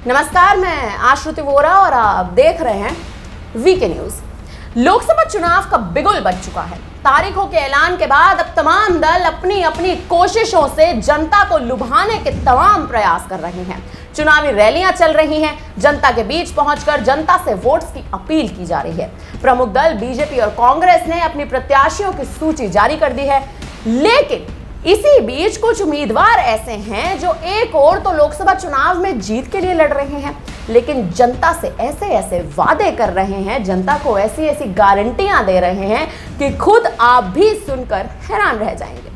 नमस्कार, मैं आश्रुति वोरा और आप देख रहे हैं वीके न्यूज। लोकसभा चुनाव का बिगुल बज चुका है। तारीखों के ऐलान के बाद अब तमाम दल अपनी अपनी कोशिशों से जनता को लुभाने के तमाम प्रयास कर रहे हैं। चुनावी रैलियां चल रही हैं, जनता के बीच पहुंचकर जनता से वोट्स की अपील की जा रही है। प्रमुख दल बीजेपी और कांग्रेस ने अपनी प्रत्याशियों की सूची जारी कर दी है, लेकिन इसी बीच कुछ उम्मीदवार ऐसे हैं जो एक और तो लोकसभा चुनाव में जीत के लिए लड़ रहे हैं, लेकिन जनता से ऐसे ऐसे वादे कर रहे हैं, जनता को ऐसी ऐसी गारंटियां दे रहे हैं कि खुद आप भी सुनकर हैरान रह जाएंगे।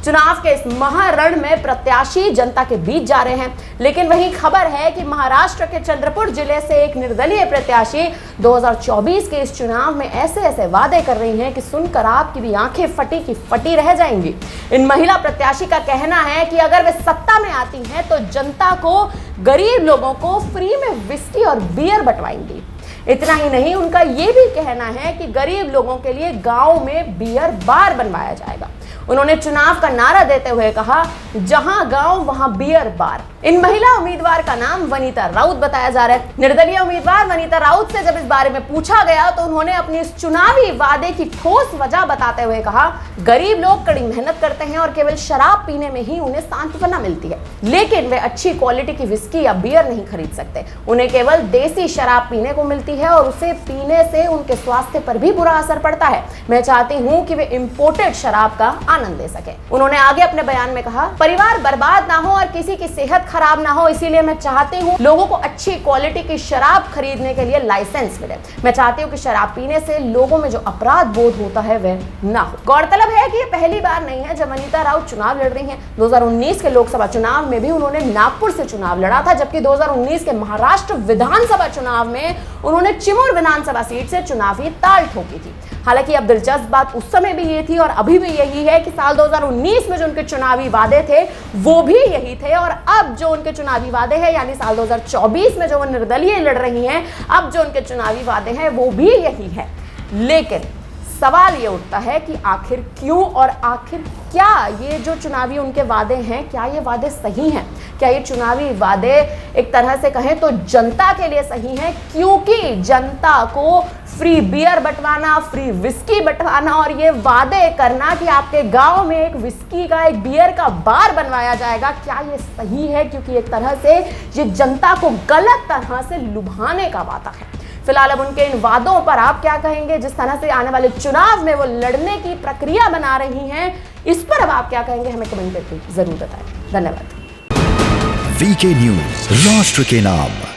चुनाव के इस महारण में प्रत्याशी जनता के बीच जा रहे हैं, लेकिन वही खबर है कि महाराष्ट्र के चंद्रपुर जिले से एक निर्दलीय प्रत्याशी 2024 के इस चुनाव में ऐसे ऐसे वादे कर रही हैं कि सुनकर आपकी भी आंखें फटी की फटी रह जाएंगी। इन महिला प्रत्याशी का कहना है कि अगर वे सत्ता में आती हैं तो जनता को, गरीब लोगों को फ्री में विस्की और बियर बंटवाएंगी। इतना ही नहीं, उनका यह भी कहना है कि गरीब लोगों के लिए गांव में बियर बार बनवाया जाएगा। उन्होंने चुनाव का नारा देते हुए कहा, जहां गांव वहां बियर बार। इन महिला उम्मीदवार का नाम वनीता राउत बताया जा रहा है। निर्दलीय उम्मीदवार वनीता राउत से जब इस बारे में पूछा गया तो उन्होंने अपनी इस चुनावी वादे की ठोस वजह बताते हुए कहा, गरीब लोग कड़ी मेहनत करते हैं और केवल शराब पीने में ही उन्हें सांत्वना मिलती है, लेकिन वे अच्छी क्वालिटी की विस्की या बियर नहीं खरीद सकते। उन्हें केवल देसी शराब पीने को मिलती है और उसे पीने से उनके स्वास्थ्य पर भी बुरा असर पड़ता है। मैं चाहती हूँ कि वे इंपोर्टेड शराब का आनंद ले सके। उन्होंने आगे अपने बयान में कहा, परिवार बर्बाद ना हो और किसी की सेहत खराब ना हो, इसीलिए मैं चाहती हूँ लोगों को अच्छी क्वालिटी की शराब खरीदने के लिए लाइसेंस मिले। मैं चाहती हूँ कि शराब पीने से लोगों में जो अपराध बोध होता है वह ना हो। गौरतलब है कि ये पहली बार नहीं है जब वनीता राउत चुनाव लड़ रही हैं। 2019 के लोकसभा चुनाव में भी उन्होंने नागपुर से चुनाव लड़ा था, जबकि 2019 के महाराष्ट्र विधानसभा चुनाव में उन्होंने चिमूर विधानसभा सीट से चुनावी ताल ठोकी थी। हालांकि अब दिलचस्प बात उस समय भी ये थी और अभी भी यही है कि साल 2019 में जो उनके चुनावी वादे थे वो भी यही थे, और अब जो उनके चुनावी वादे हैं यानी साल 2024 में जो वो निर्दलीय लड़ रही हैं, अब जो उनके चुनावी वादे हैं वो भी यही है। लेकिन सवाल ये उठता है कि आखिर क्यों और आखिर क्या ये जो चुनावी उनके वादे हैं, क्या ये वादे सही हैं? क्या ये चुनावी वादे एक तरह से कहें तो जनता के लिए सही हैं, क्योंकि जनता को फ्री बियर बंटवाना, फ्री विस्की बंटवाना और ये वादे करना कि आपके गांव में एक विस्की का, एक बियर का बार बनवाया जाएगा, क्या ये सही है? क्योंकि एक तरह से ये जनता को गलत तरह से लुभाने का वादा है। फिलहाल अब उनके इन वादों पर आप क्या कहेंगे? जिस तरह से आने वाले चुनाव में वो लड़ने की प्रक्रिया बना रही हैं, इस पर अब आप क्या कहेंगे? हमें कमेंट करके जरूर बताएं। धन्यवाद। वीके न्यूज, राष्ट्र के नाम।